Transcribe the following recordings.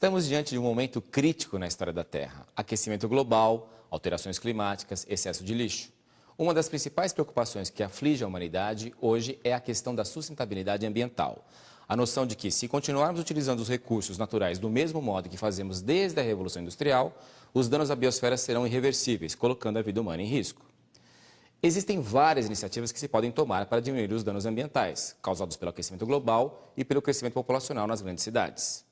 Estamos diante de um momento crítico na história da Terra. Aquecimento global, alterações climáticas, excesso de lixo. Uma das principais preocupações que aflige a humanidade hoje é a questão da sustentabilidade ambiental. A noção de que, se continuarmos utilizando os recursos naturais do mesmo modo que fazemos desde a Revolução Industrial, os danos à biosfera serão irreversíveis, colocando a vida humana em risco. Existem várias iniciativas que se podem tomar para diminuir os danos ambientais, causados pelo aquecimento global e pelo crescimento populacional nas grandes cidades.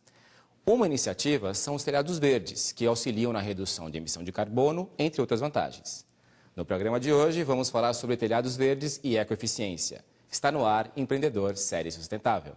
Uma iniciativa são os telhados verdes, que auxiliam na redução de emissão de carbono, entre outras vantagens. No programa de hoje, vamos falar sobre telhados verdes e ecoeficiência. Está no ar Empreendedor Série Sustentável.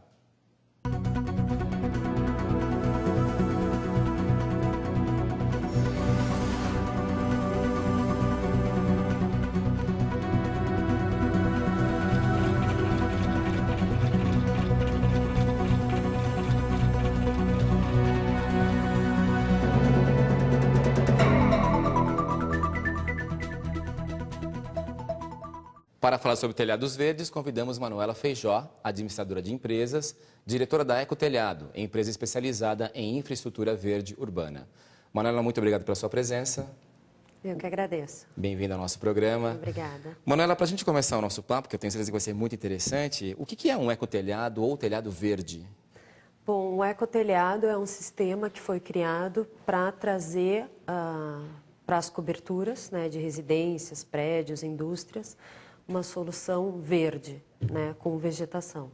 Para falar sobre telhados verdes, convidamos Manuela Feijó, administradora de empresas, diretora da Ecotelhado, empresa especializada em infraestrutura verde urbana. Manuela, muito obrigado pela sua presença. Eu que agradeço. Bem-vinda ao nosso programa. Obrigada. Manuela, para a gente começar o nosso papo, que eu tenho certeza que vai ser muito interessante, o que é um ecotelhado ou telhado verde? Bom, o ecotelhado é um sistema que foi criado para trazer para as coberturas, né, de residências, prédios, indústrias, uma solução verde, né, com vegetação.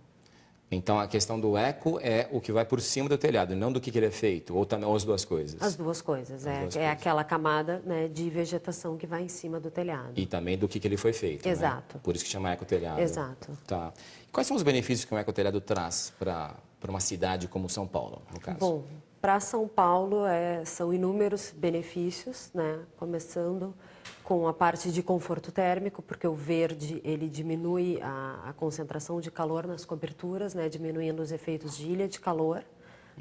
Então, a questão do eco é o que vai por cima do telhado, não do que ele é feito, ou as duas coisas? As duas coisas. É aquela camada, né, de vegetação que vai em cima do telhado. E também do que ele foi feito, exato. Né? Por isso que chama ecotelhado. Exato. Tá. E quais são os benefícios que um ecotelhado traz para uma cidade como São Paulo, no caso? Bom, para São Paulo são inúmeros benefícios, né, começando com a parte de conforto térmico, porque o verde ele diminui a concentração de calor nas coberturas, né, diminuindo os efeitos de ilha de calor.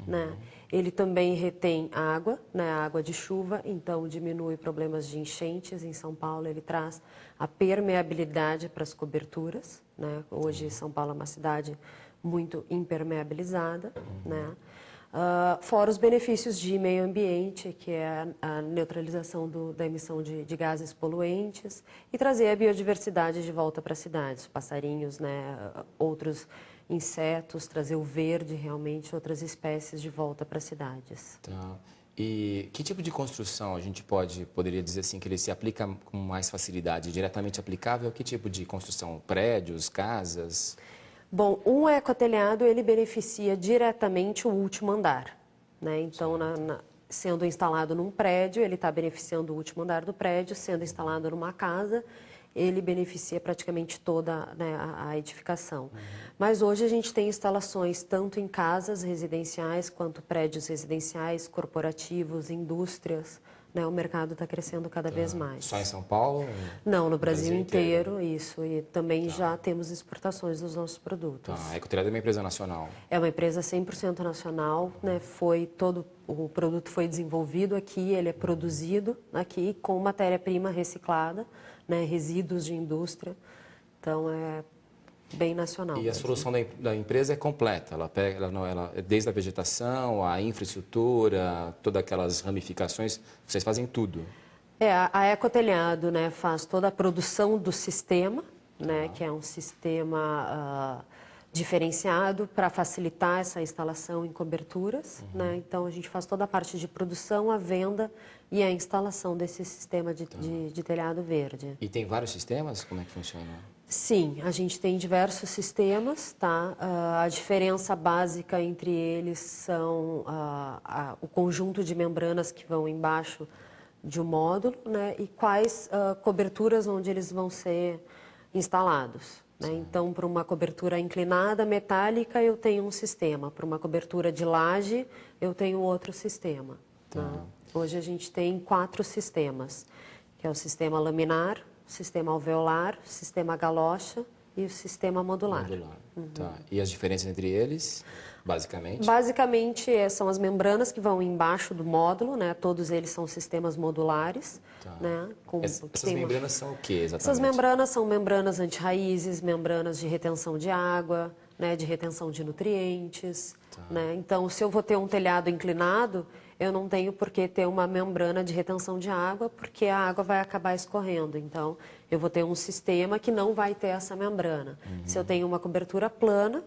Né? Ele também retém água, né, água de chuva, então diminui problemas de enchentes. Em São Paulo ele traz a permeabilidade para as coberturas. Né? Hoje São Paulo é uma cidade muito impermeabilizada, né? Fora os benefícios de meio ambiente, que é a neutralização da emissão de gases poluentes e trazer a biodiversidade de volta para as cidades, passarinhos, né, outros insetos, trazer o verde realmente, outras espécies de volta para as cidades. Tá. E que tipo de construção a gente poderia dizer assim que ele se aplica com mais facilidade, diretamente aplicável? Que tipo de construção? Prédios, casas? Bom, um ecotelhado ele beneficia diretamente o último andar, né? Então, sendo instalado num prédio, ele está beneficiando o último andar do prédio, sendo instalado numa casa, ele beneficia praticamente toda, né, a edificação. Mas hoje a gente tem instalações tanto em casas residenciais, quanto prédios residenciais, corporativos, indústrias. Né, o mercado está crescendo cada vez mais. Só em São Paulo? Não, no Brasil inteiro, isso. E também já temos exportações dos nossos produtos. A Ecotelhado é uma empresa nacional? É uma empresa 100% nacional. Né, o produto foi desenvolvido aqui, ele é produzido aqui com matéria-prima reciclada, né, resíduos de indústria. Então, é bem nacional. E a solução da empresa é completa, ela desde a vegetação, a infraestrutura, todas aquelas ramificações, vocês fazem tudo? A Ecotelhado, né, faz toda a produção do sistema, né, que é um sistema diferenciado para facilitar essa instalação em coberturas. Né? Então, a gente faz toda a parte de produção, a venda e a instalação desse sistema de telhado verde. E tem vários sistemas? Como é que funciona? Sim, a gente tem diversos sistemas, tá? A diferença básica entre eles são o conjunto de membranas que vão embaixo de um módulo, né? E quais coberturas onde eles vão ser instalados. Né? Então, para uma cobertura inclinada, metálica, eu tenho um sistema. Para uma cobertura de laje, eu tenho outro sistema. Tá. Né? Hoje a gente tem 4 sistemas, que é o sistema laminar, sistema alveolar, sistema galocha e o sistema modular. Tá. E as diferenças entre eles, basicamente? Basicamente, são as membranas que vão embaixo do módulo, né? Todos eles são sistemas modulares. Tá. Né? Essas membranas são o que exatamente? Essas membranas são membranas anti-raízes, membranas de retenção de água, né, de retenção de nutrientes. Né? Então, se eu vou ter um telhado inclinado, eu não tenho por que ter uma membrana de retenção de água, porque a água vai acabar escorrendo. Então, eu vou ter um sistema que não vai ter essa membrana. Se eu tenho uma cobertura plana,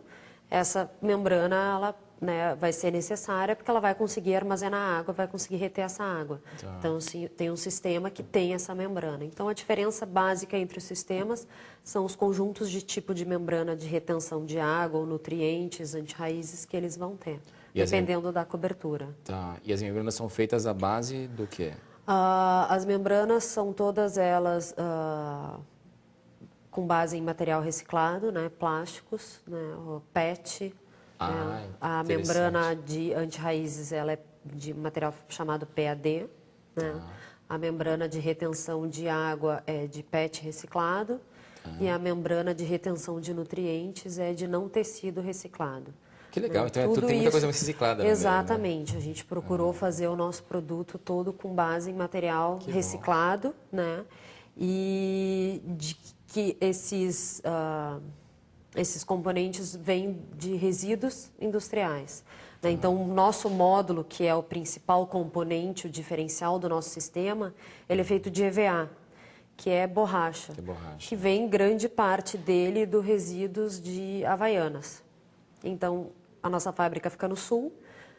essa membrana ela, né, vai ser necessária, porque ela vai conseguir armazenar água, vai conseguir reter essa água. Então, sim, tem um sistema que tem essa membrana. Então, a diferença básica entre os sistemas são os conjuntos de tipo de membrana de retenção de água ou nutrientes, antirraízes que eles vão ter, dependendo da cobertura. Tá. E as membranas são feitas à base do quê? As membranas são todas elas com base em material reciclado, né, plásticos, né, o PET. Né, a membrana de antirraízes ela é de material chamado PAD. Né, a membrana de retenção de água é de PET reciclado. E a membrana de retenção de nutrientes é de não tecido reciclado. Que legal, então tem muita coisa reciclada. Exatamente, a gente procurou fazer o nosso produto todo com base em material reciclado, né? E que esses componentes vêm de resíduos industriais. Né? Então, o nosso módulo, que é o principal componente, o diferencial do nosso sistema, ele é feito de EVA, que é borracha, que vem grande parte dele do resíduos de Havaianas. Então, a nossa fábrica fica no sul,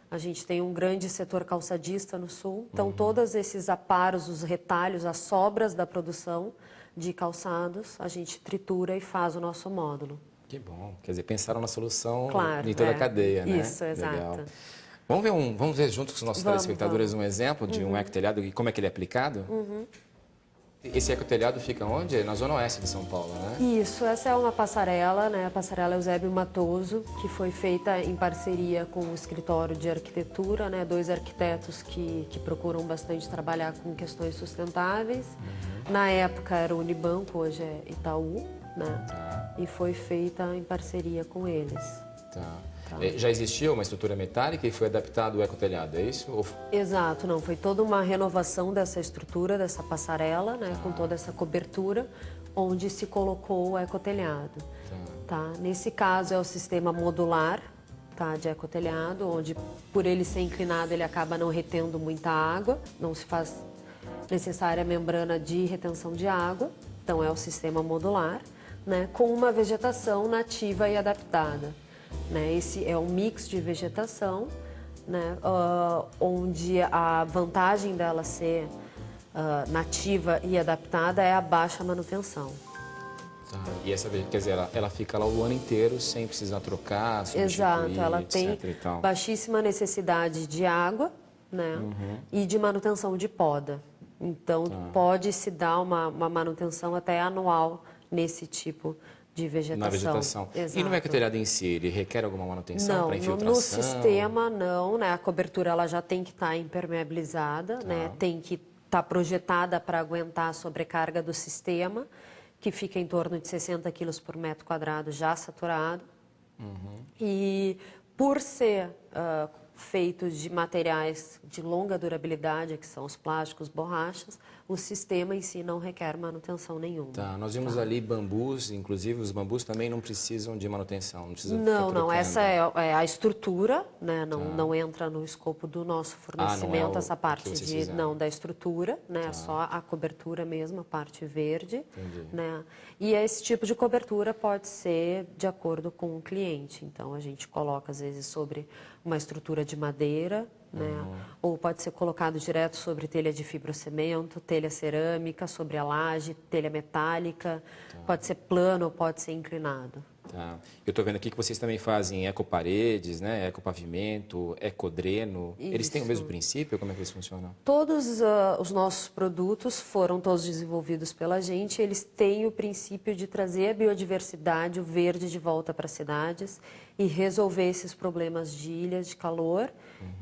a gente tem um grande setor calçadista no sul, então todos esses aparos, os retalhos, as sobras da produção de calçados, a gente tritura e faz o nosso módulo. Que bom, quer dizer, pensaram na solução claro, em toda a cadeia, né? Isso, exato. Legal. Vamos ver junto com os nossos telespectadores um exemplo de um ecotelhado e como é que ele é aplicado? Esse ecotelhado fica onde? Na zona oeste de São Paulo, né? Isso, essa é uma passarela, né? A passarela Eusébio Matoso, que foi feita em parceria com o escritório de arquitetura, né? 2 arquitetos que procuram bastante trabalhar com questões sustentáveis. Na época era o Unibanco, hoje é Itaú, né? E foi feita em parceria com eles. Já existia uma estrutura metálica e foi adaptado o ecotelhado, é isso? Exato, não, foi toda uma renovação dessa estrutura, dessa passarela, né, com toda essa cobertura, onde se colocou o ecotelhado. Nesse caso é o sistema modular, de ecotelhado, onde por ele ser inclinado ele acaba não retendo muita água, não se faz necessária a membrana de retenção de água, então é o sistema modular, né, com uma vegetação nativa e adaptada. Né, esse é um mix de vegetação, né, onde a vantagem dela ser nativa e adaptada é a baixa manutenção. E essa, quer dizer, ela fica lá o ano inteiro sem precisar trocar, substituir, exato, ela tem etc. baixíssima necessidade de água, né, e de manutenção de poda. Então, pode-se dar uma manutenção até anual nesse tipo de vegetação. Na vegetação. Exato. E no ecotelhado em si, ele requer alguma manutenção para infiltração? No sistema não, né? A cobertura ela já tem que estar impermeabilizada, né? Tem que estar projetada para aguentar a sobrecarga do sistema, que fica em torno de 60 quilos por metro quadrado já saturado. E por ser feito de materiais de longa durabilidade, que são os plásticos, borrachas, o sistema em si não requer manutenção nenhuma. Nós vimos ali bambus, inclusive os bambus também não precisam de manutenção, não precisa Não, essa é a estrutura, né? Não entra no escopo do nosso fornecimento essa parte da estrutura, né? Só a cobertura mesmo, a parte verde, né? E esse tipo de cobertura pode ser de acordo com o cliente, então a gente coloca às vezes sobre uma estrutura de madeira, né? Ou pode ser colocado direto sobre telha de fibrocimento, telha cerâmica, sobre a laje, telha metálica, pode ser plano ou pode ser inclinado. Eu estou vendo aqui que vocês também fazem ecoparedes, né? Ecopavimento, ecodreno. Isso. Eles têm o mesmo princípio? Como é que eles funcionam? Todos os nossos produtos foram todos desenvolvidos pela gente. Eles têm o princípio de trazer a biodiversidade, o verde de volta para as cidades e resolver esses problemas de ilhas de calor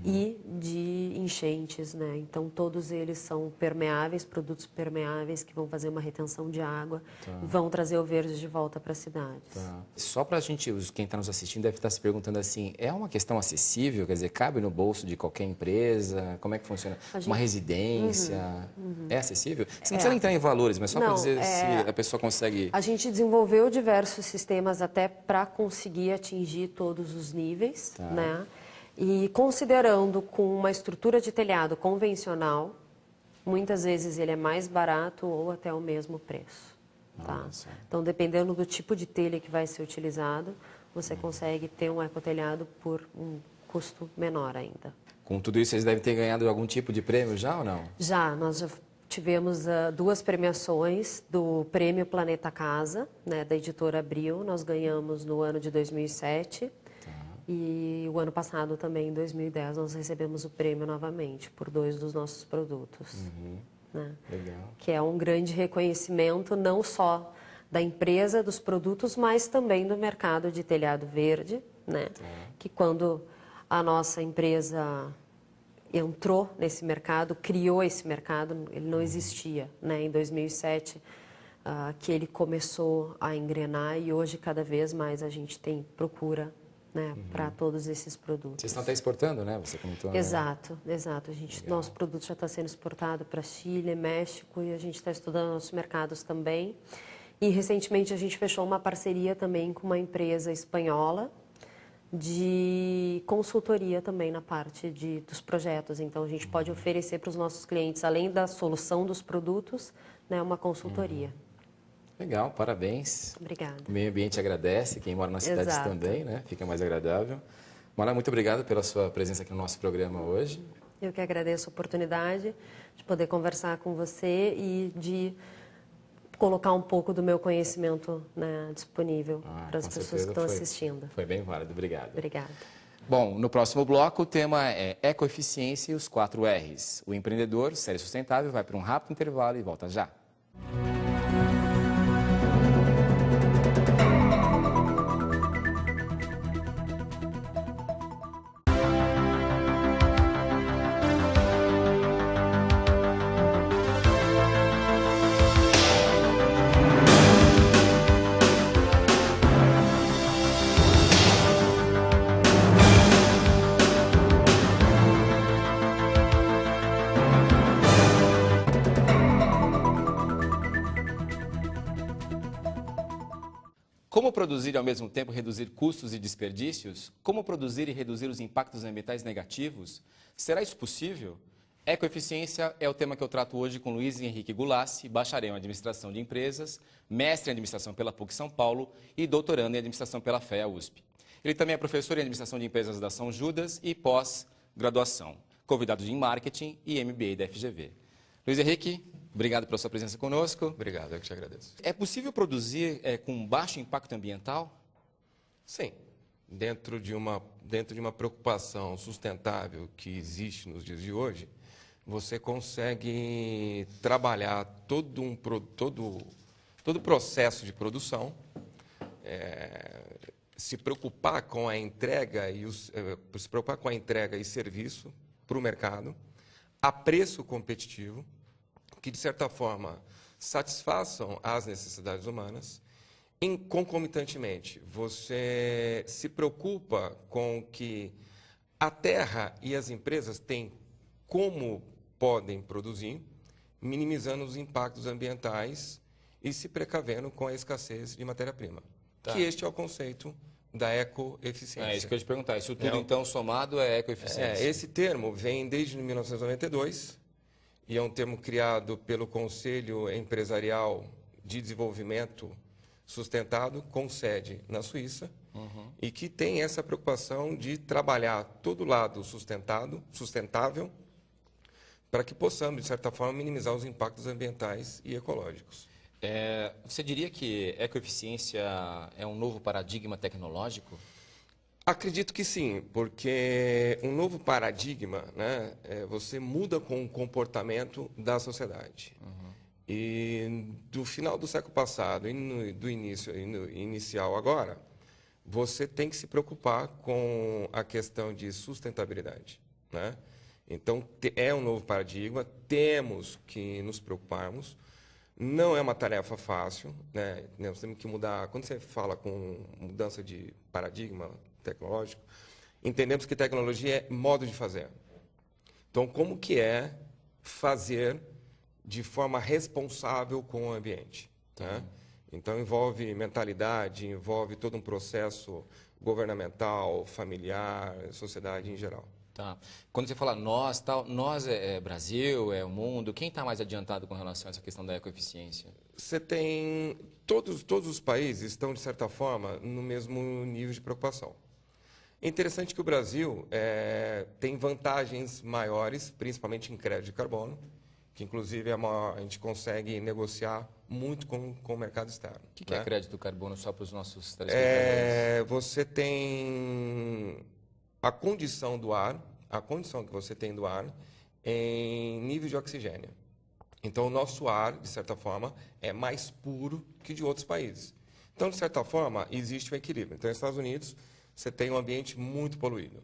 e de enchentes, né? Então, todos eles são permeáveis, produtos permeáveis que vão fazer uma retenção de água, vão trazer o verde de volta para as cidades. Só para a gente, quem está nos assistindo deve estar se perguntando assim, é uma questão acessível? Quer dizer, cabe no bolso de qualquer empresa? Como é que funciona? Uma residência? É acessível? Você não precisa entrar em valores, mas só para dizer se a pessoa consegue... A gente desenvolveu diversos sistemas até para conseguir atingir todos os níveis, né? E considerando com uma estrutura de telhado convencional, muitas vezes ele é mais barato ou até o mesmo preço. Tá? Então, dependendo do tipo de telha que vai ser utilizado, você consegue ter um ecotelhado por um custo menor ainda. Com tudo isso, vocês devem ter ganhado algum tipo de prêmio já ou não? Nós já tivemos 2 premiações do Prêmio Planeta Casa, né, da editora Abril. Nós ganhamos no ano de 2007. E o ano passado também, em 2010, nós recebemos o prêmio novamente por 2 dos nossos produtos. Né? Legal. Que é um grande reconhecimento não só da empresa, dos produtos, mas também do mercado de telhado verde, né? Que quando a nossa empresa entrou nesse mercado, criou esse mercado, ele não existia, né? Em 2007, que ele começou a engrenar e hoje cada vez mais a gente tem procura, né, para todos esses produtos. Vocês estão até exportando, né? Você comentou. Exato. Nosso produto já está sendo exportado para Chile, México e a gente está estudando nossos mercados também. E recentemente a gente fechou uma parceria também com uma empresa espanhola de consultoria também na parte dos projetos. Então a gente pode oferecer para os nossos clientes, além da solução dos produtos, né, uma consultoria. Legal, parabéns. Obrigada. O meio ambiente agradece, quem mora nas cidades também, né? Fica mais agradável. Mara, muito obrigado pela sua presença aqui no nosso programa hoje. Eu que agradeço a oportunidade de poder conversar com você e de colocar um pouco do meu conhecimento, né, disponível para as pessoas que estão assistindo. Foi bem válido, obrigado. Obrigada. Bom, no próximo bloco o tema é ecoeficiência e os 4 R's. O empreendedor, série sustentável, vai para um rápido intervalo e volta já. Como produzir e ao mesmo tempo reduzir custos e desperdícios? Como produzir e reduzir os impactos ambientais negativos? Será isso possível? Ecoeficiência é o tema que eu trato hoje com Luiz Henrique Gulassi, bacharel em Administração de Empresas, mestre em Administração pela PUC São Paulo e doutorando em Administração pela FEA USP. Ele também é professor em Administração de Empresas da São Judas e pós-graduação, convidado em Marketing e MBA da FGV. Luiz Henrique, obrigado pela sua presença conosco. Obrigado, eu que te agradeço. É possível produzir com baixo impacto ambiental? Sim. Dentro de uma preocupação sustentável que existe nos dias de hoje, você consegue trabalhar todo o processo de produção, se preocupar com a entrega e serviço para o mercado, a preço competitivo, que, de certa forma, satisfaçam as necessidades humanas. Concomitantemente, você se preocupa com que a terra e as empresas têm como podem produzir, minimizando os impactos ambientais e se precavendo com a escassez de matéria-prima. Que este é o conceito da ecoeficiência. É isso que eu ia te perguntar. Isso tudo, então, somado é ecoeficiência? Esse termo vem desde 1992 e é um termo criado pelo Conselho Empresarial de Desenvolvimento Sustentado, com sede na Suíça, e que tem essa preocupação de trabalhar todo o lado sustentável, para que possamos, de certa forma, minimizar os impactos ambientais e ecológicos. Você diria que ecoeficiência é um novo paradigma tecnológico? Acredito que sim, porque um novo paradigma, né, você muda com o comportamento da sociedade. E do final do século passado e do inicial agora, você tem que se preocupar com a questão de sustentabilidade, né? Então, é um novo paradigma, temos que nos preocuparmos. Não é uma tarefa fácil, né? Nós temos que mudar. Quando você fala com mudança de paradigma tecnológico, entendemos que tecnologia é modo de fazer. Então, como que é fazer de forma responsável com o ambiente, né? Então, envolve mentalidade, envolve todo um processo governamental, familiar, sociedade em geral. Tá. Quando você fala nós, tal, nós é Brasil, é o mundo, quem está mais adiantado com relação a essa questão da ecoeficiência? Você tem... Todos os países estão, de certa forma, no mesmo nível de preocupação. É interessante que o Brasil tem vantagens maiores, principalmente em crédito de carbono, que inclusive a gente consegue negociar muito com o mercado externo. O que é crédito de carbono, só para os nossos telespectadores? Você tem a condição do ar, a condição que você tem do ar em nível de oxigênio. Então, o nosso ar, de certa forma, é mais puro que de outros países. Então, de certa forma, existe um equilíbrio. Então, nos Estados Unidos, você tem um ambiente muito poluído.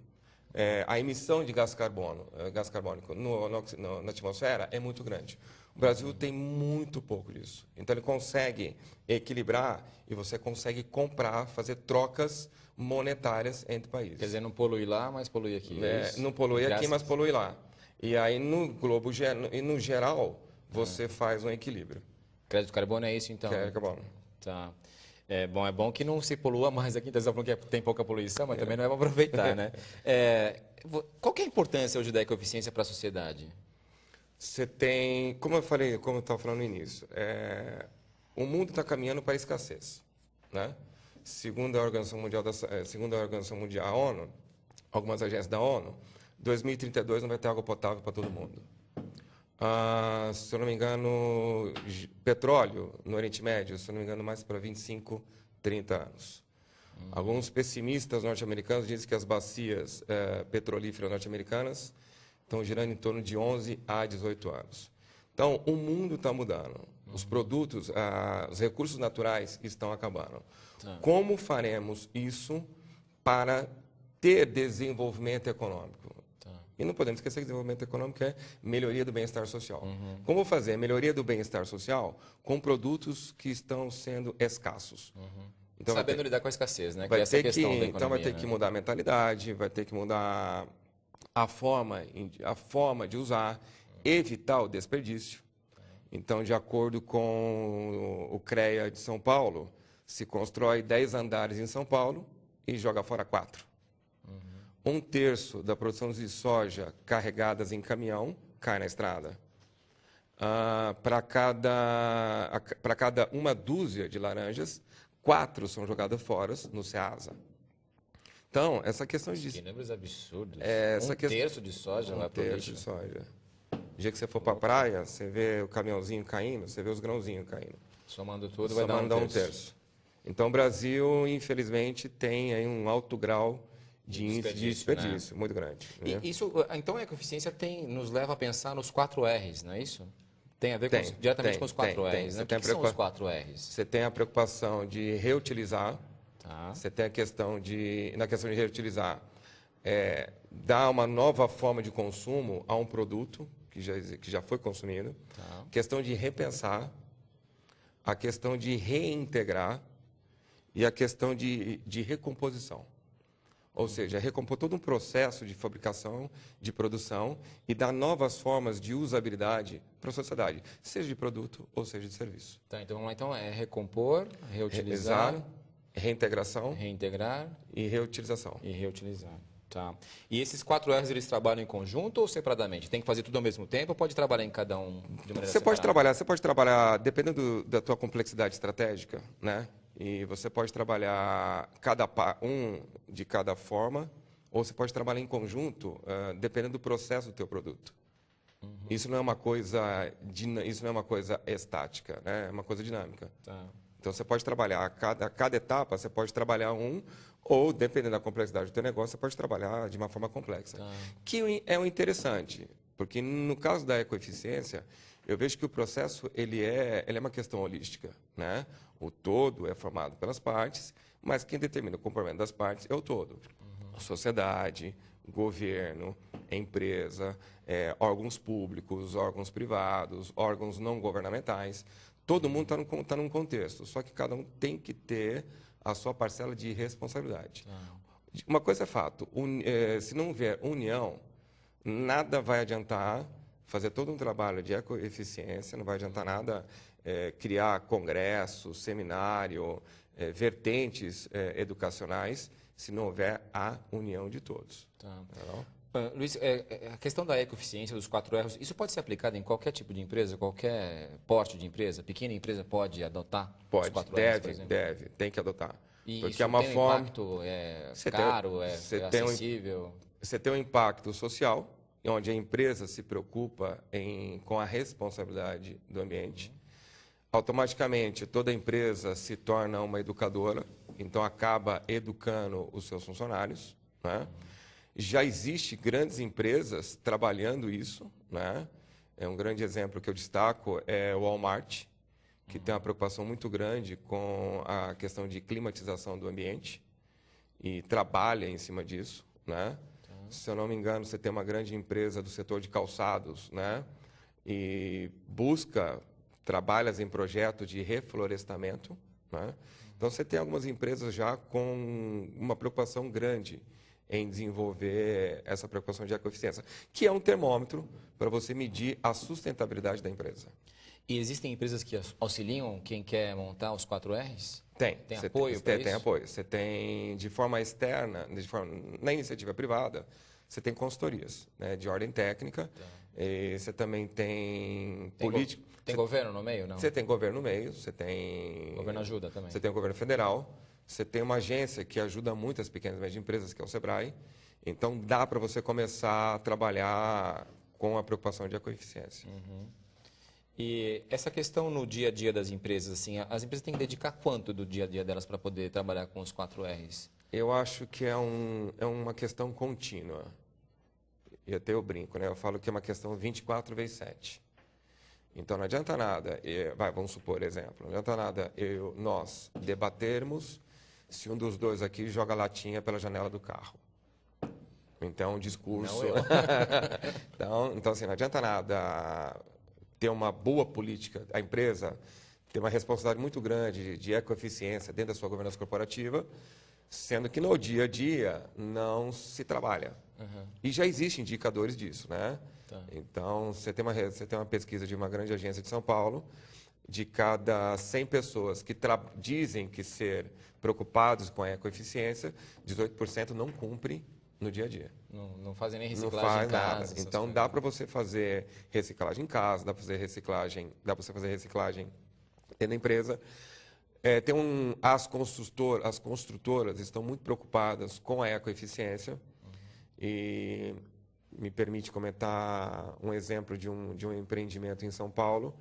A emissão de gás carbônico na atmosfera é muito grande. O Brasil tem muito pouco disso. Então, ele consegue equilibrar e você consegue comprar, fazer trocas monetárias entre países. Quer dizer, não polui lá, mas polui aqui. Não polui aqui, mas polui lá. E aí, no geral, você faz um equilíbrio. Crédito de carbono é isso, então? Crédito de carbono. Tá. É bom que não se polua mais aqui, então você está falando que tem pouca poluição, mas também não é para aproveitar, né? Qual que é a importância hoje da ecoeficiência para a sociedade? Você tem, como eu estava falando no início, o mundo está caminhando para a escassez, né? Segundo a Organização Mundial, a ONU, algumas agências da ONU, 2032 não vai ter água potável para todo mundo. Se eu não me engano, petróleo no Oriente Médio, se eu não me engano, mais para 25, 30 anos. Alguns pessimistas norte-americanos dizem que as bacias petrolíferas norte-americanas estão girando em torno de 11 a 18 anos. Então, o mundo está mudando. Os produtos, os recursos naturais estão acabando. Como faremos isso para ter desenvolvimento econômico? E não podemos esquecer que desenvolvimento econômico é melhoria do bem-estar social. Como fazer a melhoria do bem-estar social com produtos que estão sendo escassos? Então, sabendo lidar com a escassez, né? Vai ter que mudar a mentalidade, vai ter que mudar a forma de usar, evitar o desperdício. Então, de acordo com o CREA de São Paulo, se constrói 10 andares em São Paulo e joga fora 4. 1/3 da produção de soja carregadas em caminhão cai na estrada. Para cada uma dúzia de laranjas, 4 são jogadas fora no Ceasa. Então, essa questão de... Que números absurdos. 1/3 de soja lá para o lixo. 1/3 de soja. No dia que você for para a praia, você vê o caminhãozinho caindo, você vê os grãozinhos caindo. Somando tudo, vai dar 1/3. Então, o Brasil, infelizmente, tem aí um alto grau de desperdício, né? Muito grande. Né? Então, a ecoeficiência nos leva a pensar nos 4 R's, não é isso? Tem a ver diretamente com os 4 R's, né? O que são os 4 R's? Você tem a preocupação de reutilizar. Tá. Você tem na questão de reutilizar, dar uma nova forma de consumo a um produto que já foi consumido. Tá. Questão de repensar, a questão de reintegrar e a questão de recomposição. Ou seja, recompor todo um processo de fabricação, de produção e dar novas formas de usabilidade para a sociedade, seja de produto ou seja de serviço. Tá, então vamos lá. Então é recompor, reutilizar, reintegração, reintegrar e reutilização. E reutilizar. Tá. E esses 4 R's, eles trabalham em conjunto ou separadamente? Tem que fazer tudo ao mesmo tempo ou pode trabalhar em cada um de maneira separada? Você pode trabalhar dependendo da tua complexidade estratégica, né? E você pode trabalhar um de cada forma, ou você pode trabalhar em conjunto, dependendo do processo do teu produto. Isso não é uma coisa estática, né? É uma coisa dinâmica. Tá. Então, você pode trabalhar a cada etapa, você pode trabalhar ou, dependendo da complexidade do teu negócio, você pode trabalhar de uma forma complexa. Tá. Que é o interessante, porque no caso da ecoeficiência, Eu vejo que o processo ele é uma questão holística, né? O todo é formado pelas partes, mas quem determina o comportamento das partes é o todo. A sociedade, governo, empresa, órgãos públicos, órgãos privados, órgãos não governamentais. Todo mundo está num contexto, só que cada um tem que ter a sua parcela de responsabilidade. Uma coisa é fato, se não houver união, nada vai adiantar fazer todo um trabalho de ecoeficiência, não vai adiantar nada criar congresso, seminário, vertentes educacionais, se não houver a união de todos. Tá. Luiz, a questão da ecoeficiência dos 4 R's, isso pode ser aplicado em qualquer tipo de empresa, qualquer porte de empresa? Pequena empresa pode adotar os 4 R's, por exemplo? Deve, tem que adotar. E porque isso é uma tem forma... impacto, é caro, é acessível? Você tem um impacto social, onde a empresa se preocupa com a responsabilidade do ambiente. Automaticamente, toda empresa se torna uma educadora, então acaba educando os seus funcionários, né? Já existem grandes empresas trabalhando isso, né? Um grande exemplo que eu destaco é o Walmart, que tem uma preocupação muito grande com a questão de climatização do ambiente e trabalha em cima disso, né? Se eu não me engano, você tem uma grande empresa do setor de calçados, né? E trabalha em projetos de reflorestamento, né? Então, você tem algumas empresas já com uma preocupação grande em desenvolver essa preocupação de ecoeficiência, que é um termômetro para você medir a sustentabilidade da empresa. E existem empresas que auxiliam quem quer montar os 4 R's? Tem. Tem apoio para isso? Tem apoio. Você tem, de forma externa, na iniciativa privada, você tem consultorias, né, de ordem técnica. E você também tem político. Tem governo no meio, não? Você tem governo no meio, você tem... O governo ajuda também. Você tem o governo federal, você tem uma agência que ajuda muito as pequenas e médias empresas, que é o SEBRAE. Então, dá para você começar a trabalhar com a preocupação de ecoeficiência. E essa questão no dia a dia das empresas, assim, as empresas têm que dedicar quanto do dia a dia delas para poder trabalhar com os 4 R's? Eu acho que é uma questão contínua. E até eu brinco, né? Eu falo que é uma questão 24 vezes 7. Então, não adianta nada, vamos supor, exemplo, não adianta nada nós debatermos se um dos dois aqui joga latinha pela janela do carro. Então, um discurso... então, assim, não adianta nada ter uma boa política, a empresa tem uma responsabilidade muito grande de ecoeficiência dentro da sua governança corporativa, sendo que no dia a dia não se trabalha. E já existem indicadores disso, né? Então, você tem uma pesquisa de uma grande agência de São Paulo, de cada 100 pessoas que dizem que ser preocupados com a ecoeficiência, 18% não cumprem no dia a dia. Não fazem nem reciclagem em casa. Então, dá para você fazer reciclagem em casa, dá para você fazer reciclagem dentro da empresa. As construtoras estão muito preocupadas com a ecoeficiência. E me permite comentar um exemplo de um empreendimento em São Paulo.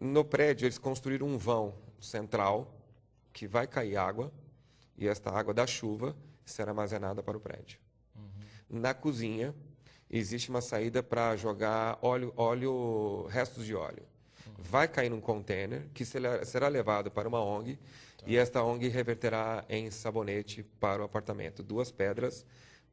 No prédio, eles construíram um vão central que vai cair água, e esta água da chuva será armazenada para o prédio. Na cozinha, existe uma saída para jogar restos de óleo. Vai cair num container que será levado para uma ONG, e esta ONG reverterá em sabonete para o apartamento. 2 pedras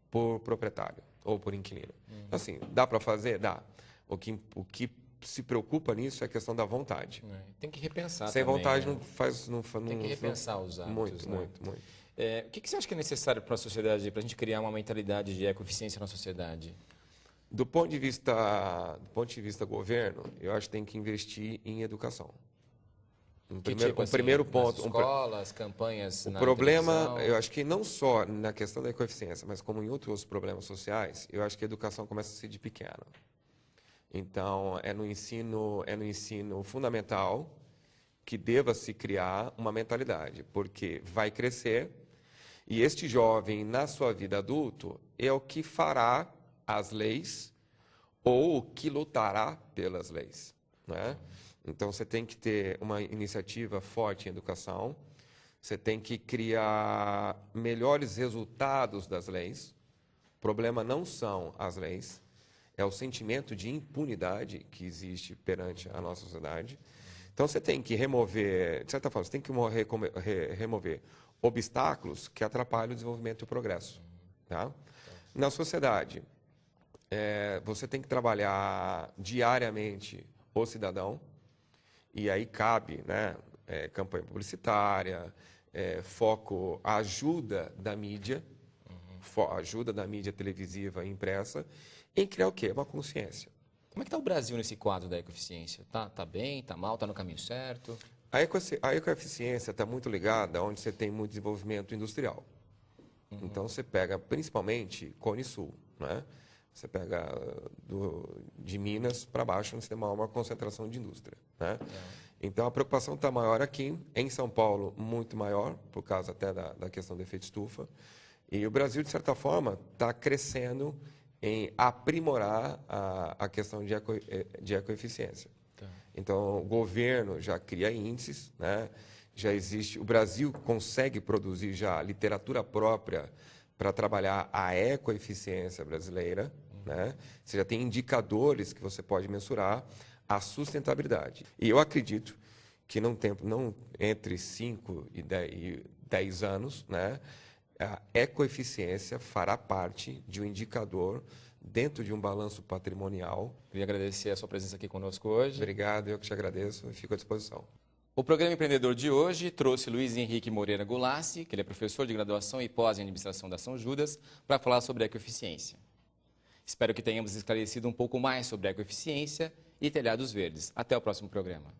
por proprietário ou por inquilino. Assim, dá para fazer? Dá. O que se preocupa nisso é a questão da vontade. Tem que repensar Sem também, vontade né? não faz... Tem que repensar os hábitos. Muito, né? muito. O que você acha que é necessário para a sociedade, para a gente criar uma mentalidade de ecoeficiência na sociedade? Do ponto de vista governo, eu acho que tem que investir em educação. Primeiro ponto. Escolas, campanhas o na problema, televisão. eu acho que não só na questão da ecoeficiência, mas como em outros problemas sociais, eu acho que a educação começa a ser de pequena. Então, é no ensino fundamental que deva se criar uma mentalidade, porque vai crescer e este jovem, na sua vida adulto, é o que fará as leis ou o que lutará pelas leis, né? Então, você tem que ter uma iniciativa forte em educação, você tem que criar melhores resultados das leis. O problema não são as leis, é o sentimento de impunidade que existe perante a nossa sociedade. Então, você tem que remover, de certa forma, você tem que remover obstáculos que atrapalham o desenvolvimento e o progresso. Tá? Na sociedade, você tem que trabalhar diariamente o cidadão, e aí cabe, né, campanha publicitária, foco, ajuda da mídia, ajuda da mídia televisiva e impressa, em criar o quê? Uma consciência. Como é que está o Brasil nesse quadro da ecoeficiência? Tá bem, tá mal, tá no caminho certo? A ecoeficiência está muito ligada onde você tem muito desenvolvimento industrial. Então, você pega principalmente Cone Sul, né? Você pega de Minas para baixo, onde você tem uma concentração de indústria, né? Então, a preocupação está maior aqui, em São Paulo, muito maior, por causa até da questão do efeito estufa. E o Brasil, de certa forma, está crescendo em aprimorar a questão de ecoeficiência. Então, o governo já cria índices, né? Já existe, o Brasil consegue produzir já literatura própria para trabalhar a ecoeficiência brasileira, né? Você já tem indicadores que você pode mensurar a sustentabilidade. E eu acredito que num tempo, não entre 5 e 10 anos, né, a ecoeficiência fará parte de um indicador dentro de um balanço patrimonial. Queria agradecer a sua presença aqui conosco hoje. Obrigado, eu que te agradeço e fico à disposição. O programa Empreendedor de hoje trouxe Luiz Henrique Moreira Gulassi, que ele é professor de graduação e pós em administração da São Judas, para falar sobre ecoeficiência. Espero que tenhamos esclarecido um pouco mais sobre a ecoeficiência e telhados verdes. Até o próximo programa.